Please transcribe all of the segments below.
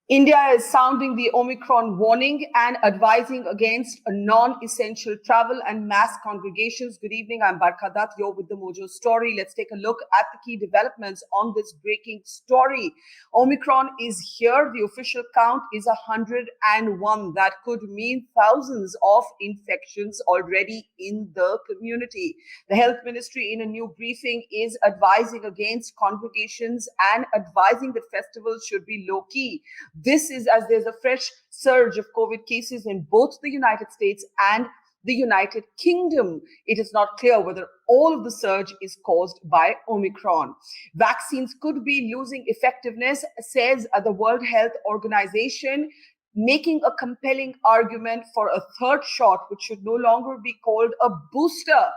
India is sounding the Omicron warning and advising against non-essential travel and mass congregations. Good evening. I'm Barkha Dutt. You're with the Mojo story. Let's take a look at the key developments on this breaking story. Omicron is here. The official count is 101. That could mean thousands of infections already in the community. The Health Ministry, in a new briefing, is advising against congregations and advising that festivals should be low-key. This is as there's a fresh surge of COVID cases in both the United States and the United Kingdom. It is not clear whether all of the surge is caused by Omicron. Vaccines could be losing effectiveness, says the World Health Organization, making a compelling argument for a third shot, which should no longer be called a booster.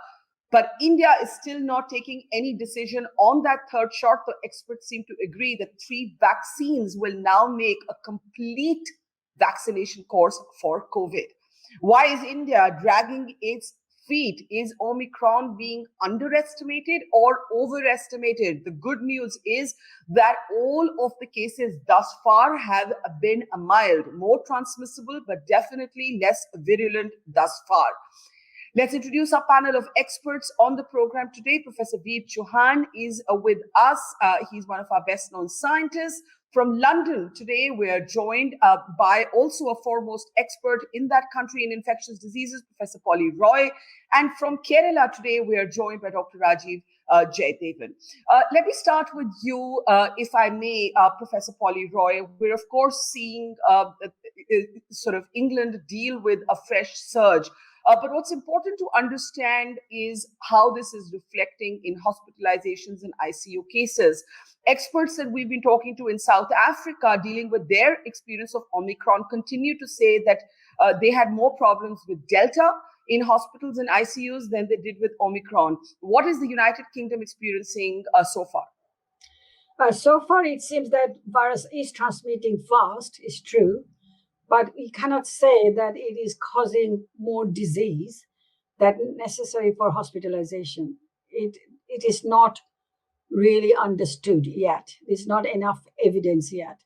But India is still not taking any decision on that third shot. The experts seem to agree that 3 vaccines will now make a complete vaccination course for COVID. Why is India dragging its feet? Is Omicron being underestimated or overestimated? The good news is that all of the cases thus far have been mild, more transmissible, but definitely less virulent thus far. Let's introduce our panel of experts on the program today. Professor Chauhan is with us. He's one of our best-known scientists. From London today, we are joined by also a foremost expert in that country in infectious diseases, Professor Polly Roy. And from Kerala today, we are joined by Dr. Rajeev Jayadevan. Let me start with you, if I may, Professor Polly Roy. We're, of course, seeing sort of England deal with a fresh surge. But what's important to understand is how this is reflecting in hospitalizations and ICU cases. Experts that we've been talking to in South Africa dealing with their experience of Omicron continue to say that they had more problems with Delta in hospitals and ICUs than they did with Omicron. What is the United Kingdom experiencing so far? So far, it seems that virus is transmitting fast, is true. But we cannot say that it is causing more disease than necessary for hospitalization. It is not really understood yet. There's not enough evidence yet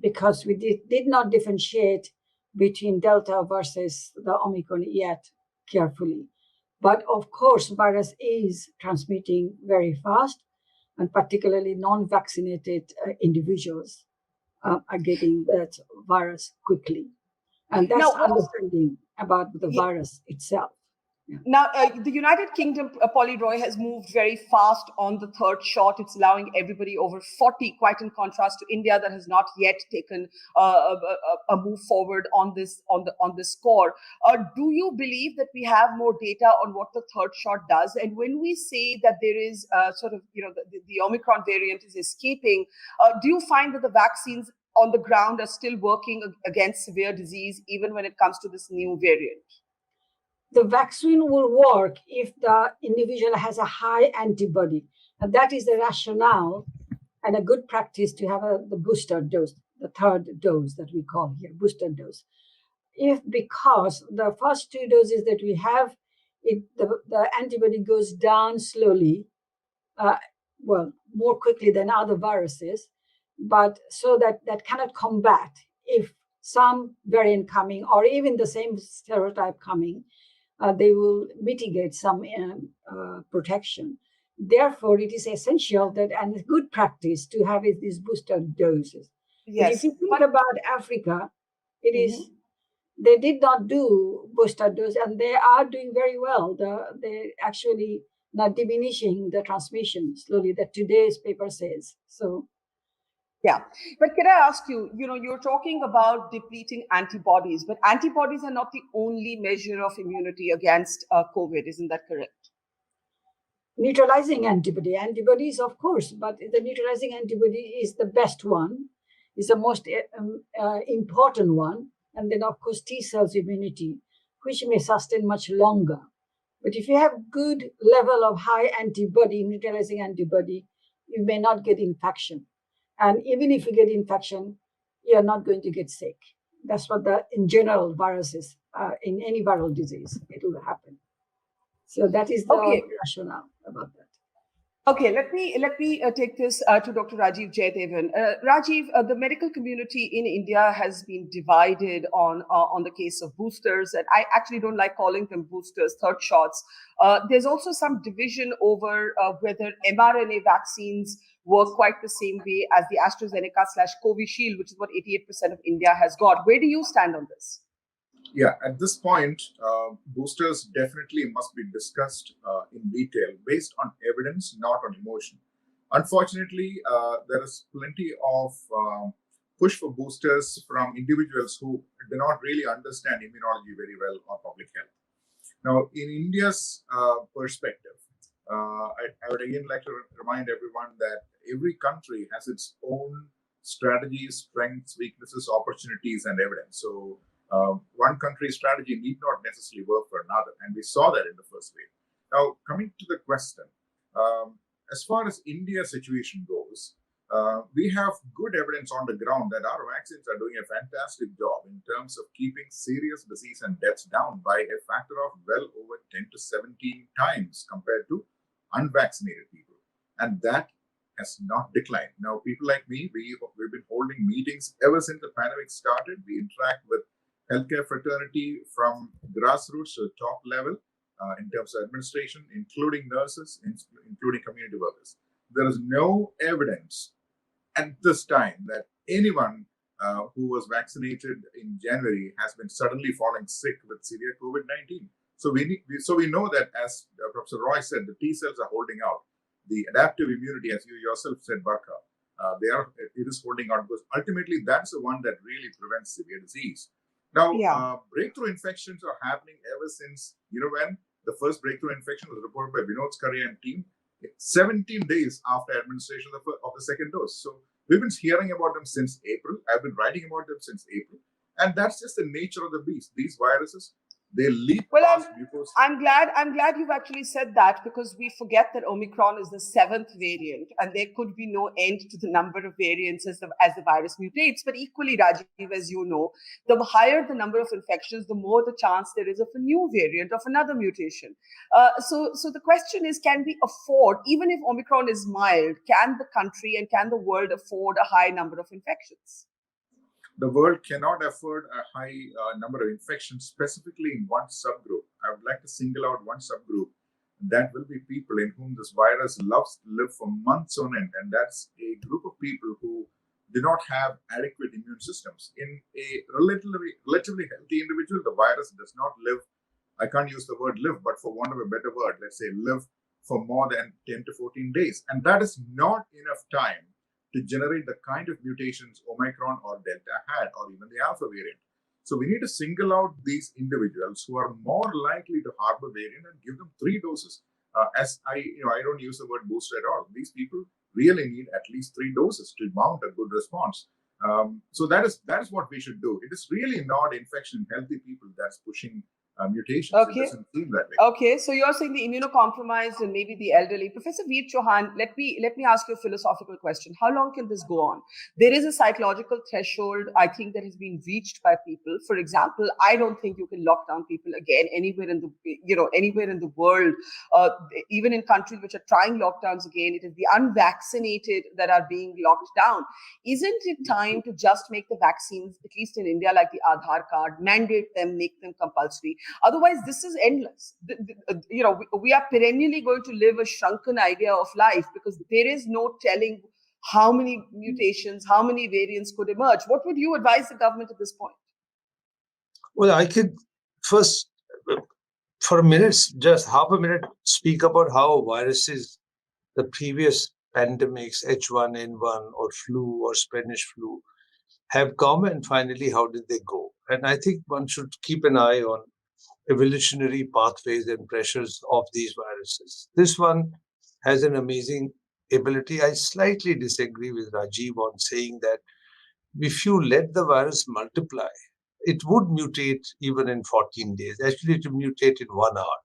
because we did not differentiate between Delta versus the Omicron yet carefully. But of course, virus is transmitting very fast, and particularly non-vaccinated individuals are getting that virus quickly. And that's understanding about the virus itself. Yeah. Now, the United Kingdom, Polly Roy, has moved very fast on the third shot. It's allowing everybody over 40, quite in contrast to India that has not yet taken a move forward on this score. Do you believe that we have more data on what the third shot does? And when we say that there is the Omicron variant is escaping, do you find that the vaccines on the ground are still working against severe disease, even when it comes to this new variant? The vaccine will work if the individual has a high antibody. And that is the rationale and a good practice to have the booster dose, the third dose that we call here, booster dose. Because the first 2 doses that we have, the antibody goes down slowly, more quickly than other viruses, but so that cannot combat if some variant coming or even the same serotype coming, they will mitigate some protection. Therefore, it is essential that and a good practice to have these booster doses. Yes. But if you think about Africa, it is they did not do booster dose, and they are doing very well. They actually not diminishing the transmission slowly. That today's paper says so. Yeah, but can I ask you, you're talking about depleting antibodies, but antibodies are not the only measure of immunity against COVID. Isn't that correct? Neutralizing antibodies, of course, but the neutralizing antibody is the best one, is the most important one. And then, of course, T cells immunity, which may sustain much longer. But if you have good level of high antibody, neutralizing antibody, you may not get infection. And even if you get infection, you're not going to get sick. That's what in general viruses, in any viral disease, it will happen. So that is the rationale about that. Okay, let me take this to Dr. Rajeev Jayadevan. Rajeev, the medical community in India has been divided on the case of boosters, and I actually don't like calling them boosters, third shots. There's also some division over whether mRNA vaccines work quite the same way as the AstraZeneca slash Covishield, which is what 88% of India has got. Where do you stand on this? Yeah, at this point, boosters definitely must be discussed in detail based on evidence, not on emotion. Unfortunately, there is plenty of push for boosters from individuals who do not really understand immunology very well or public health. Now, in India's perspective, I would again like to remind everyone that every country has its own strategies, strengths, weaknesses, opportunities, and evidence. So, one country's strategy need not necessarily work for another, and we saw that in the first wave. Now, coming to the question, as far as India's situation goes, we have good evidence on the ground that our vaccines are doing a fantastic job in terms of keeping serious disease and deaths down by a factor of well over 10 to 17 times compared to unvaccinated people. And that has not declined. Now, people like me, we've been holding meetings ever since the pandemic started. We interact with healthcare fraternity from grassroots to the top level in terms of administration, including nurses, including community workers. There is no evidence at this time that anyone who was vaccinated in January has been suddenly falling sick with severe COVID-19. So we know that, as Professor Roy said, the T cells are holding out. The adaptive immunity, as you yourself said, Barkha, it is holding out because ultimately that's the one that really prevents severe disease. Now, breakthrough infections are happening ever since, when the first breakthrough infection was reported by Vinod Skaria and team, 17 days after administration of the second dose. So we've been hearing about them since April. I've been writing about them since April. And that's just the nature of the beast. These viruses, they leap past mucosal. I'm glad you've actually said that, because we forget that Omicron is the 7th variant and there could be no end to the number of variants as the virus mutates. But equally, Rajeev, as you know, the higher the number of infections, the more the chance there is of a new variant, of another mutation. So the question is, can we afford, even if Omicron is mild, can the country and can the world afford a high number of infections? The world cannot afford a high number of infections, specifically in one subgroup. I would like to single out one subgroup. That will be people in whom this virus loves to live for months on end. And that's a group of people who do not have adequate immune systems. In a relatively healthy individual, the virus does not live, I can't use the word live, but for want of a better word, let's say live for more than 10 to 14 days. And that is not enough time to generate the kind of mutations Omicron or Delta had, or even the Alpha variant. So we need to single out these individuals who are more likely to harbor variant and give them 3 doses. I don't use the word booster at all. These people really need at least 3 doses to mount a good response. So that is what we should do. It is really not infection in healthy people that's pushing mutations. Okay. It doesn't seem that way. Okay, so you're saying the immunocompromised and maybe the elderly. Professor Veer Chauhan, let me ask you a philosophical question. How long can this go on? There is a psychological threshold, I think, that has been reached by people. For example, I don't think you can lock down people again anywhere in the world, even in countries which are trying lockdowns again. It is the unvaccinated that are being locked down. Isn't it time to just make the vaccines, at least in India, like the Aadhaar card, mandate them, make them compulsory? Otherwise, this is endless. We are perennially going to live a shrunken idea of life, because there is no telling how many mutations, how many variants could emerge. What would you advise the government at this point? Well, I could first, for a minute, just half a minute, speak about how viruses, the previous pandemics, H1N1 or flu or Spanish flu, have come, and finally, how did they go? And I think one should keep an eye on evolutionary pathways and pressures of these viruses. This one has an amazing ability. I slightly disagree with Rajeev on saying that if you let the virus multiply, it would mutate even in 14 days. Actually, it will mutate in 1 hour.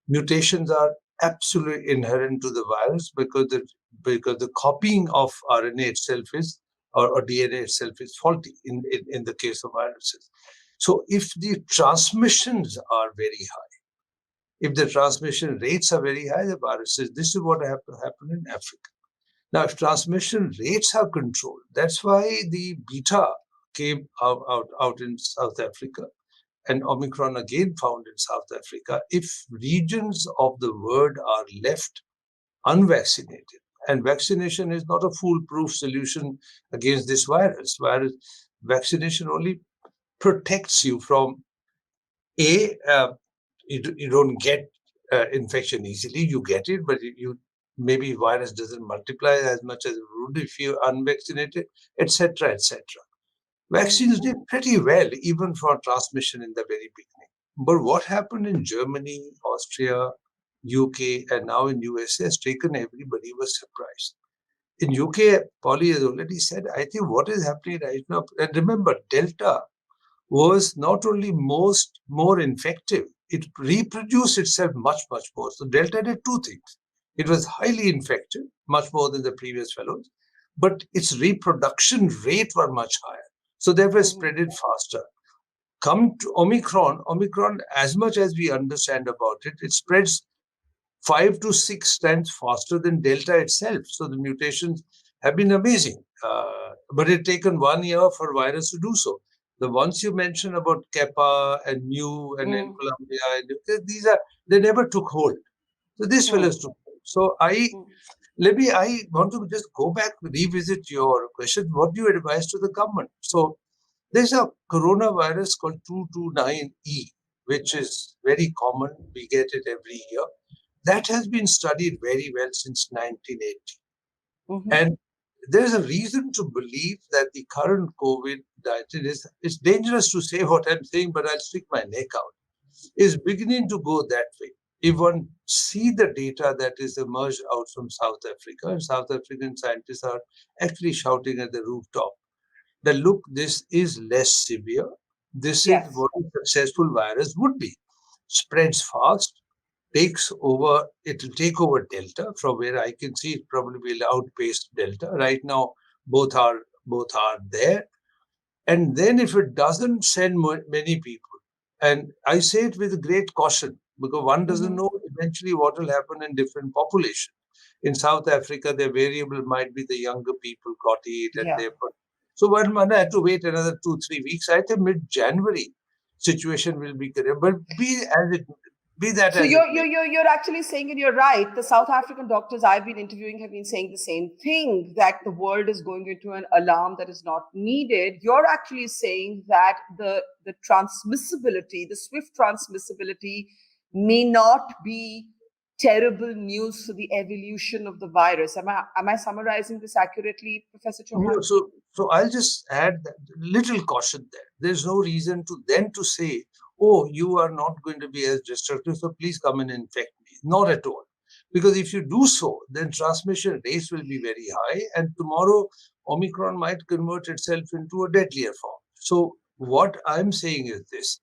Mutations are absolutely inherent to the virus because the copying of RNA itself is, or DNA itself is faulty in the case of viruses. So if the transmissions are very high, If the transmission rates are very high, the virus says, this is what happened in Africa. Now, if transmission rates are controlled, that's why the beta came out in South Africa and Omicron again found in South Africa. If regions of the world are left unvaccinated, and vaccination is not a foolproof solution against this virus. Vaccination only protects you from you don't get infection easily. You get it, but maybe virus doesn't multiply as much as it would if you're unvaccinated, etc., etc. Vaccines did pretty well, even for transmission in the very beginning. But what happened in Germany, Austria, UK, and now in USA has taken everybody was surprised. In UK, Polly has already said, I think what is happening right now, and remember, Delta was not only more infective, it reproduced itself much, much more. So Delta did two things. It was highly infective, much more than the previous fellows, but its reproduction rate were much higher. So therefore spread it faster. Come to Omicron, as much as we understand about it, it spreads 5 to 6 times faster than Delta itself. So the mutations have been amazing. But it's taken 1 year for virus to do so. The ones you mentioned about Kappa and Mu and in Colombia, they never took hold. So these fellows took hold. So I want to just go back, revisit your question. What do you advise to the government? So there's a coronavirus called 229E, which is very common. We get it every year. That has been studied very well since 1980. And there's a reason to believe that the current COVID-19 it's dangerous to say what I'm saying, but I'll stick my neck out, is beginning to go that way. If one see the data that is emerged out from South Africa, and South African scientists are actually shouting at the rooftop that, look, this is less severe. This is what a successful virus would be. Spreads fast, it'll take over Delta, from where I can see it probably will outpace Delta. Right now, both are there. And then if it doesn't send many people, and I say it with great caution, because one doesn't know eventually what will happen in different populations. In South Africa, the variable might be the younger people got it, and therefore. So one had to wait another 2-3 weeks. I think mid-January situation will be clear. But So you're actually saying, and you're right, the South African doctors I've been interviewing have been saying the same thing, that the world is going into an alarm that is not needed. You're actually saying that the transmissibility, the swift transmissibility may not be terrible news for the evolution of the virus. Am I summarizing this accurately, Professor Chauhan? So I'll just add that little caution there. There's no reason to say, oh, you are not going to be as destructive, so please come and infect me. Not at all. Because if you do so, then transmission rates will be very high, and tomorrow Omicron might convert itself into a deadlier form. So what I'm saying is this,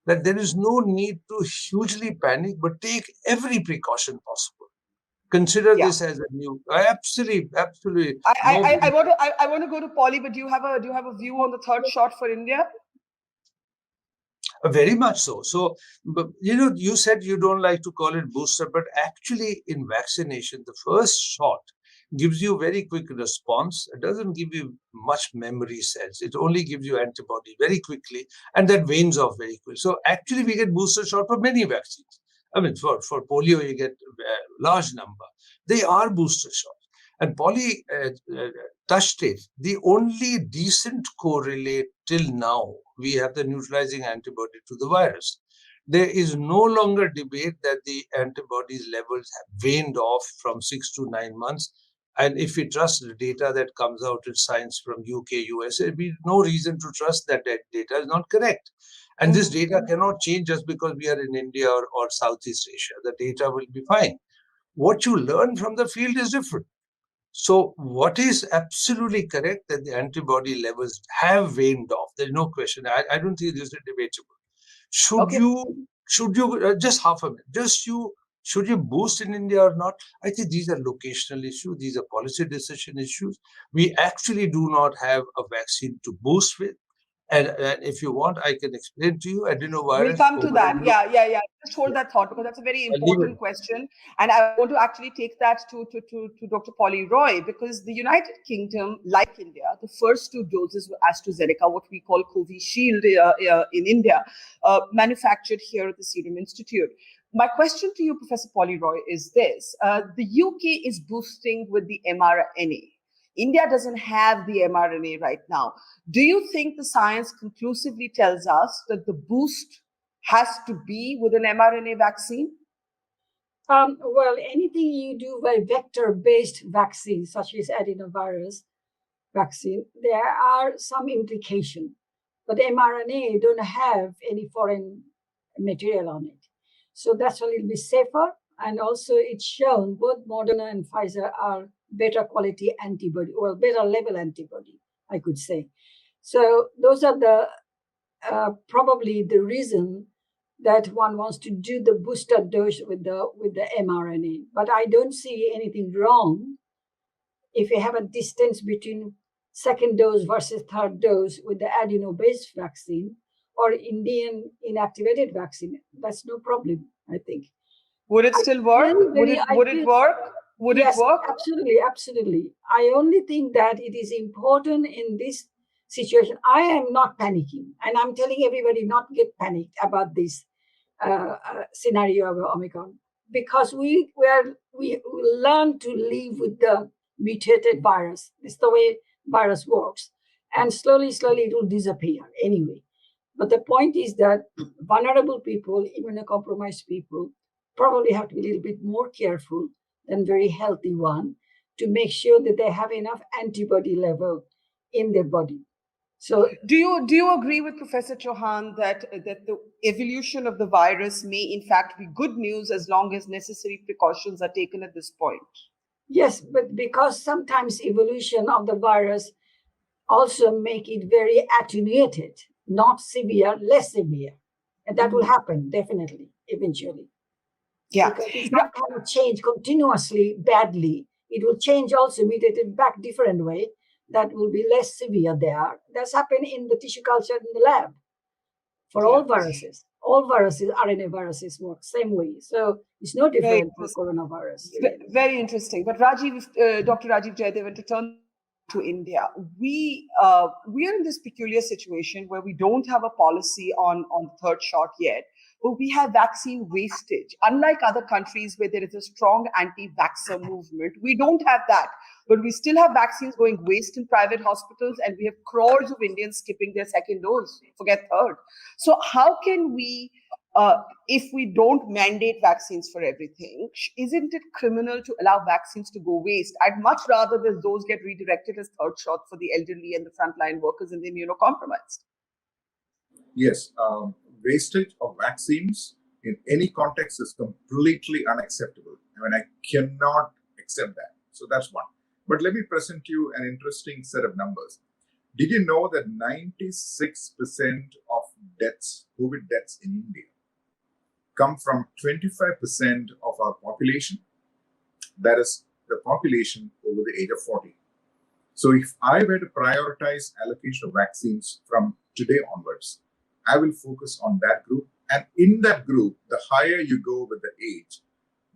that there is no need to hugely panic, but take every precaution possible. Consider this as a new, absolutely. I want to go to Polly, but do you have a view on the third shot for India? Very much so. So, you said you don't like to call it booster, but actually in vaccination, the first shot gives you very quick response. It doesn't give you much memory cells. It only gives you antibody very quickly, and that wanes off very quickly. So actually we get booster shot for many vaccines. I mean, for polio, you get a large number. They are booster shots. And Polly touched it. The only decent correlate till now, we have the neutralizing antibody to the virus. There is no longer debate that the antibodies levels have waned off from 6 to 9 months. And if we trust the data that comes out in science from UK, USA, we have no reason to trust that data is not correct. And this data cannot change just because we are in India or Southeast Asia. The data will be fine. What you learn from the field is different. So what is absolutely correct, that the antibody levels have waned off. There's no question. I don't think this is debatable. Should you just half a minute, should you boost in India or not? I think these are locational issues. These are policy decision issues. We actually do not have a vaccine to boost with. And if you want, I can explain to you adenovirus. We'll come to that. Yeah. Just hold that thought, because that's a very I'll leave important it. question. And I want to actually take that to Dr. Polly Roy, because the United Kingdom, like India, the first 2 doses were AstraZeneca, what we call Covishield in India, manufactured here at the Serum Institute. My question to you, Professor Polly Roy, is this. The UK is boosting with the mRNA. India doesn't have the mRNA right now. Do you think the science conclusively tells us that the boost has to be with an mRNA vaccine? Well, anything you do by vector-based vaccines, such as adenovirus vaccine, there are some implications. But mRNA don't have any foreign material on it. So that's a little bit safer. And also it's shown both Moderna and Pfizer are better quality antibody, or better level antibody, I could say. So those are the probably the reason that one wants to do the booster dose with the mRNA. But I don't see anything wrong if you have a distance between second dose versus third dose with the adeno-based vaccine or Indian inactivated vaccine. That's no problem, I think. Would it still work? Would it work? Would it work? Absolutely. I only think that it is important in this situation. I am not panicking, and I'm telling everybody not get panicked about this scenario of Omicron, because we learn to live with the mutated virus. It's the way virus works, and slowly it will disappear anyway. But the point is that vulnerable people, immunocompromised people, probably have to be a little bit more careful than very healthy one, to make sure that they have enough antibody level in their body. So do you agree with Professor Chauhan that the evolution of the virus may in fact be good news as long as necessary precautions are taken at this point? Yes, but because sometimes evolution of the virus also make it very attenuated, not severe, less severe. And that will happen definitely, eventually. Yeah. Because it's not going to change continuously badly. It will change also, mutated back different way. That will be less severe there. That's happened in the tissue culture in the lab for all viruses. All viruses, RNA viruses work same way. So it's no different for coronavirus. Very interesting. But Rajeev, Dr. Rajeev Jayadevan, to turn to India, we are in this peculiar situation where we don't have a policy on the third shot yet, but we have vaccine wastage. Unlike other countries where there is a strong anti-vaxxer movement, we don't have that. But we still have vaccines going waste in private hospitals, and we have crores of Indians skipping their second dose, forget third. So how can we, if we don't mandate vaccines for everything, isn't it criminal to allow vaccines to go waste? I'd much rather that those get redirected as third shots for the elderly and the frontline workers and the immunocompromised. Yes, wastage of vaccines in any context is completely unacceptable. I mean, I cannot accept that. So that's one. But let me present you an interesting set of numbers. Did you know that 96% of deaths, COVID deaths in India, come from 25% of our population? That is the population over the age of 40. So if I were to prioritize allocation of vaccines from today onwards, I will focus on that group. And in that group, the higher you go with the age,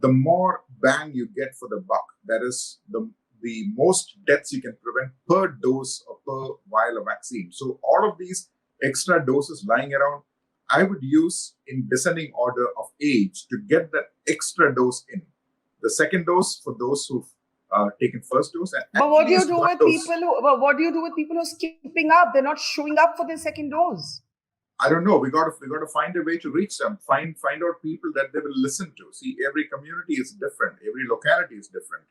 the more bang you get for the buck. That is the most deaths you can prevent per dose or per vial of vaccine. So all of these extra doses lying around, I would use in descending order of age to get that extra dose in. The second dose for those who've taken first dose. But what do you do with people who are skipping up? They're not showing up for their second dose. I don't know. We got to find a way to reach them. Find out people that they will listen to. See, every community is different. Every locality is different.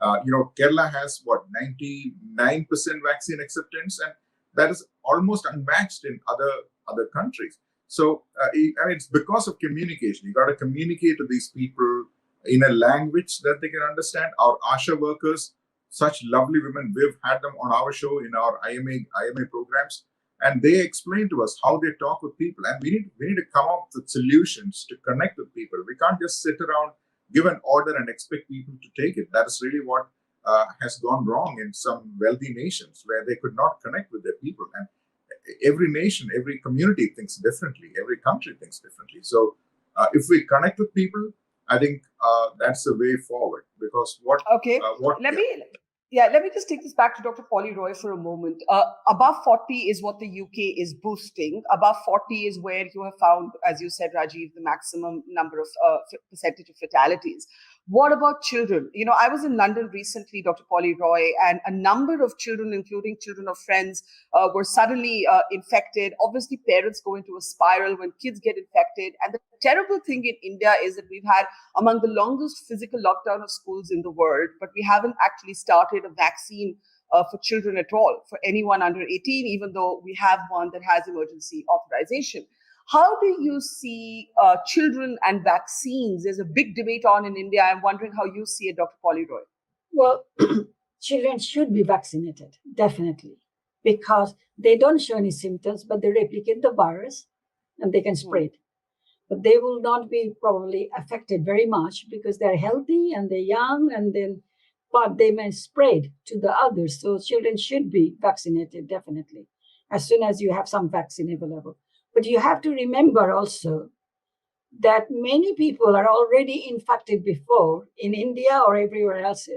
Kerala has 99% vaccine acceptance, and that is almost unmatched in other countries. So it's because of communication. You got to communicate to these people in a language that they can understand. Our ASHA workers, such lovely women, we've had them on our show in our IMA programs, and they explain to us how they talk with people. And we need to come up with solutions to connect with people. We can't just sit around, give an order, and expect people to take it. That is really what has gone wrong in some wealthy nations where they could not connect with their people. And every nation, every community thinks differently, every country thinks differently. So if we connect with people, I think that's the way forward. Because Okay, let me just take this back to Dr. Polly Roy for a moment. Above 40 is what the UK is boosting. Above 40 is where you have found, as you said, Rajeev, the maximum number of percentage of fatalities. What about children? You know, I was in London recently, Dr. Polly Roy, and a number of children, including children of friends, were suddenly infected. Obviously, parents go into a spiral when kids get infected. And the terrible thing in India is that we've had among the longest physical lockdown of schools in the world, but we haven't actually started a vaccine for children at all, for anyone under 18, even though we have one that has emergency authorization. How do you see children and vaccines? There's a big debate on in India. I'm wondering how you see it, Dr. Polly Roy. Well, children should be vaccinated, definitely, because they don't show any symptoms, but they replicate the virus and they can spread. But they will not be probably affected very much because they're healthy and they're young, but they may spread to the others. So children should be vaccinated, definitely, as soon as you have some vaccine available. But you have to remember also that many people are already infected before in India or everywhere else.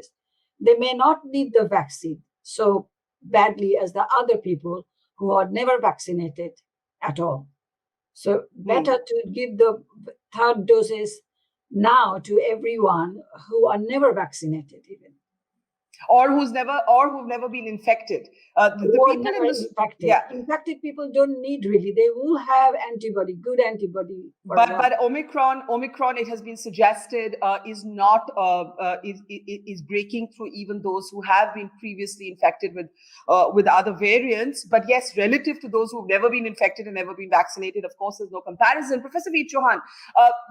They may not need the vaccine so badly as the other people who are never vaccinated at all. So better to give the third doses now to everyone who are never vaccinated even. Or who've never been infected. Infected people don't need really. They will have antibody, good antibody. But Omicron, it has been suggested, is breaking through even those who have been previously infected with other variants. But yes, relative to those who've never been infected and never been vaccinated, of course, there's no comparison. Professor V. Chauhan,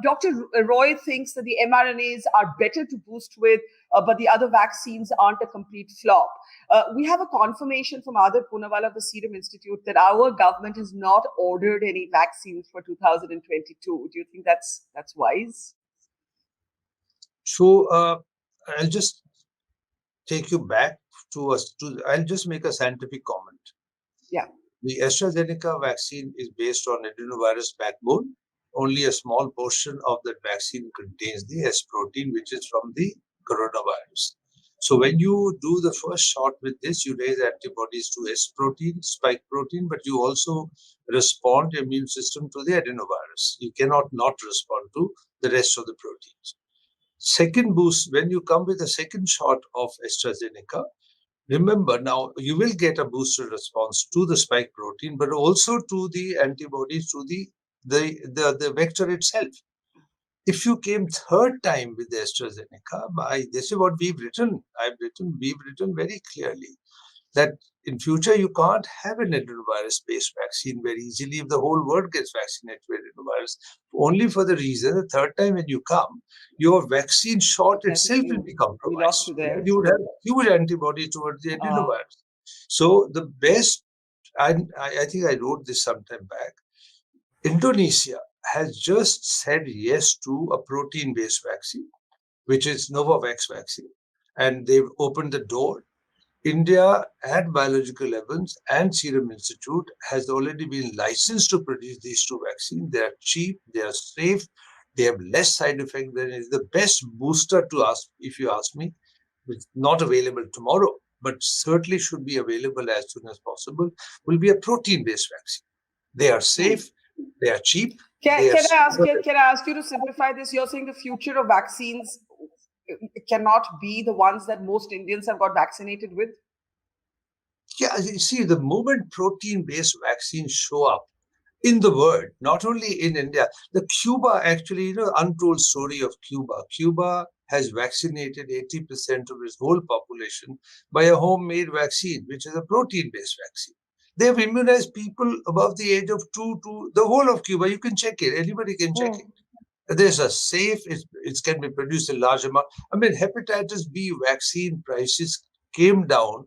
Dr. Roy thinks that the mRNAs are better to boost with, but the other vaccines aren't a complete flop. We have a confirmation from Adar Poonawalla of the Serum Institute that our government has not ordered any vaccines for 2022. Do you think that's wise? So I'll just take you back I'll just make a scientific comment. Yeah. The AstraZeneca vaccine is based on adenovirus backbone. Only a small portion of that vaccine contains the S protein, which is from the coronavirus. So when you do the first shot with this, you raise antibodies to S protein, spike protein, but you also respond the immune system to the adenovirus. You cannot not respond to the rest of the proteins. Second boost, when you come with a second shot of AstraZeneca, remember now you will get a boosted response to the spike protein, but also to the antibodies to the vector itself. If you came third time with the AstraZeneca, this is what we've written. We've written very clearly that in future you can't have an adenovirus-based vaccine very easily if the whole world gets vaccinated with adenovirus. Only for the reason the third time when you come, your vaccine shot itself will be compromised. You would have huge antibodies towards the adenovirus. So the best, I think I wrote this sometime back, Indonesia has just said yes to a protein-based vaccine, which is Novavax vaccine. And they've opened the door. India at biological levels and Serum Institute has already been licensed to produce these two vaccines. They are cheap, they are safe, they have less side effects than is the best booster to ask, if you ask me. It's not available tomorrow, but certainly should be available as soon as possible, will be a protein-based vaccine. They are safe, they are cheap. Can I ask you to simplify this? You're saying the future of vaccines cannot be the ones that most Indians have got vaccinated with? Yeah, you see, the moment protein-based vaccines show up in the world, not only in India, the Cuba actually, untold story of Cuba. Cuba has vaccinated 80% of its whole population by a homemade vaccine, which is a protein-based vaccine. They have immunized people above the age of 2 to the whole of Cuba. You can check it. Anybody can check it. There's a safe, it can be produced in large amount. I mean, hepatitis B vaccine prices came down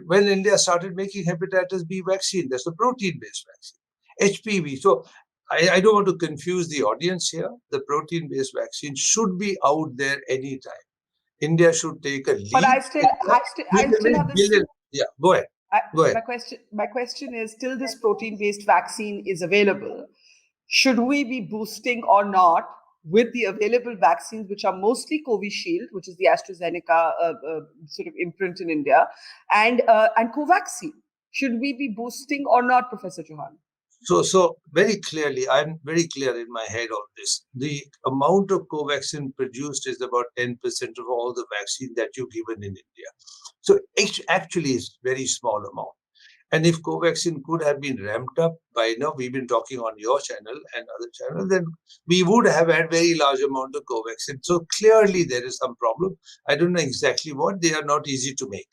when India started making hepatitis B vaccine. That's a protein-based vaccine. HPV. So I don't want to confuse the audience here. The protein-based vaccine should be out there anytime. India should take a lead. But I still have this. Yeah, go ahead. Go ahead. My question is, till this protein-based vaccine is available, should we be boosting or not with the available vaccines, which are mostly Covishield, which is the AstraZeneca sort of imprint in India, and Covaxin? Should we be boosting or not, Professor Chauhan? So very clearly, I'm very clear in my head on this. The amount of Covaxin produced is about 10% of all the vaccine that you've given in India. So actually, it's very small amount. And if Covaxin could have been ramped up by now, we've been talking on your channel and other channels, then we would have had very large amount of Covaxin. So clearly there is some problem. I don't know exactly what. They are not easy to make.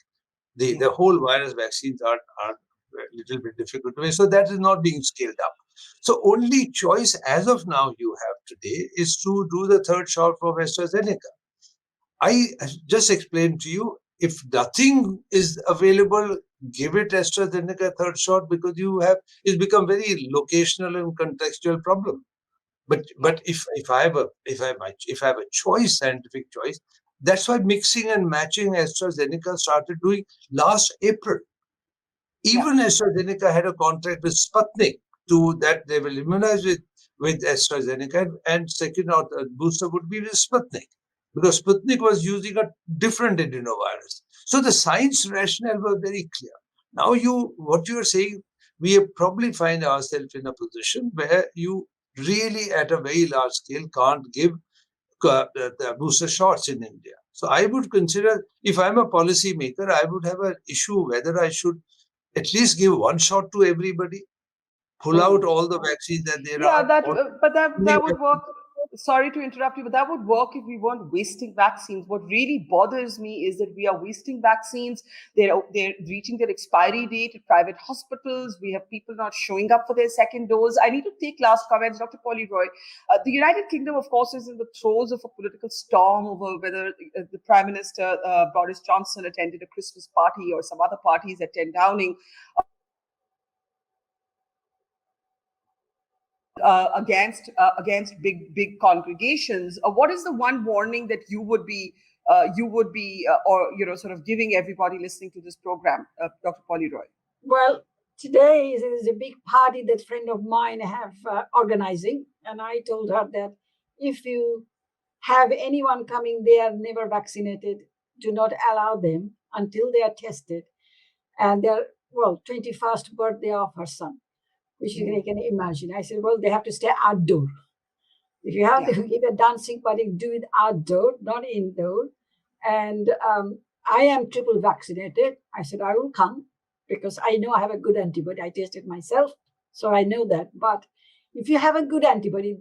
The whole virus vaccines are a little bit difficult to make. So that is not being scaled up. So only choice as of now you have today is to do the third shot from AstraZeneca. I just explained to you, if nothing is available, give it AstraZeneca third shot, because it's become very locational and contextual problem. But if I have a choice, scientific choice, that's why mixing and matching AstraZeneca started doing last April. Even AstraZeneca had a contract with Sputnik to that they will immunize with AstraZeneca, and second booster would be with Sputnik, because Sputnik was using a different adenovirus. So the science rationale was very clear. Now what you are saying, we probably find ourselves in a position where you really at a very large scale can't give the booster shots in India. So I would consider, if I'm a policy maker, I would have an issue whether I should at least give one shot to everybody, pull out all the vaccines that there are. That would work. Sorry to interrupt you, but that would work if we weren't wasting vaccines. What really bothers me is that we are wasting vaccines. They're reaching their expiry date at private hospitals. We have people not showing up for their second dose. I need to take last comments, Dr. Roy. The United Kingdom, of course, is in the throes of a political storm over whether the Prime Minister Boris Johnson attended a Christmas party or some other parties at 10 Downing. Against big congregations. What is the one warning that you would be sort of giving everybody listening to this program, Dr. Roy? Well, today is a big party that friend of mine have organizing, and I told her that if you have anyone coming there never vaccinated, do not allow them until they are tested, and their 21st birthday of her son, which you can imagine. I said, well, they have to stay outdoor. If you have to give a dancing party, do it outdoor, not indoor. And I am triple vaccinated. I said, I will come because I know I have a good antibody. I tested myself, so I know that. But if you have a good antibody,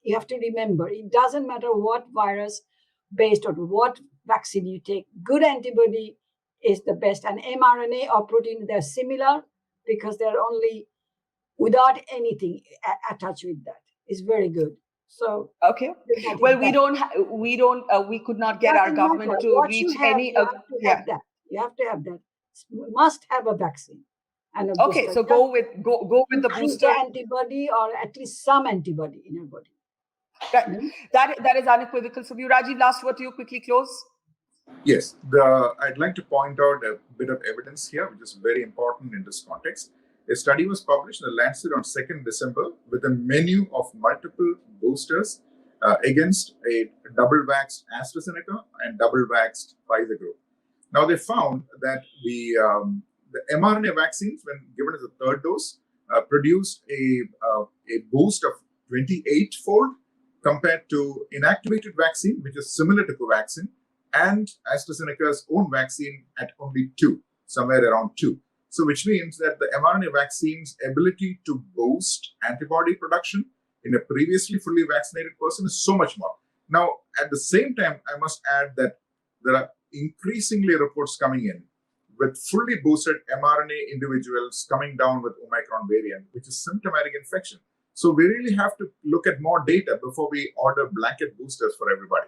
you have to remember, it doesn't matter what virus based on what vaccine you take. Good antibody is the best. And mRNA or protein, they're similar because they're only without anything attached with that. It's very good. So okay. Well, we could not get our government to reach any. You have to have that. You have to have that. You must have a vaccine. And a okay, so go with the booster antibody, or at least some antibody in your body. That is unequivocal. So, Rajeev, last word to you, quickly close. Yes, I'd like to point out a bit of evidence here, which is very important in this context. A study was published in the Lancet on 2nd December with a menu of multiple boosters against a double-vaxxed AstraZeneca and double-vaxxed Pfizer group. Now, they found that the mRNA vaccines, when given as a third dose, produced a boost of 28-fold compared to inactivated vaccine, which is similar to Covaxin, and AstraZeneca's own vaccine at only 2, somewhere around 2. So which means that the mRNA vaccine's ability to boost antibody production in a previously fully vaccinated person is so much more. Now, at the same time, I must add that there are increasingly reports coming in with fully boosted mRNA individuals coming down with Omicron variant, which is symptomatic infection. So we really have to look at more data before we order blanket boosters for everybody.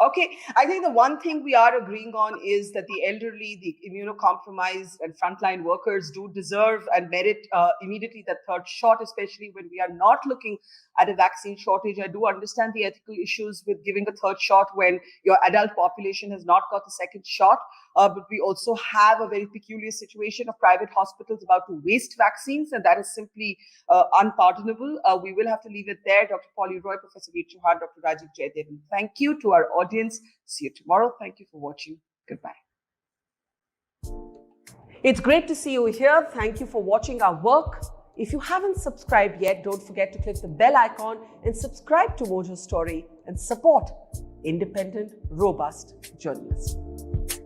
Okay, I think the one thing we are agreeing on is that the elderly, the immunocompromised and frontline workers do deserve and merit immediately that third shot, especially when we are not looking at a vaccine shortage. I do understand the ethical issues with giving a third shot when your adult population has not got the second shot. but we also have a very peculiar situation of private hospitals about to waste vaccines, and that is simply unpardonable. We will have to leave it there. Dr. Polly Roy, Professor V. Chauhan, Dr. Rajeev, Jayadevan. Thank you to our audience. See you tomorrow. Thank you for watching. Goodbye. It's great to see you here. Thank you for watching our work. If you haven't subscribed yet, don't forget to click the bell icon and subscribe to Mojo Story and support independent, robust journalism.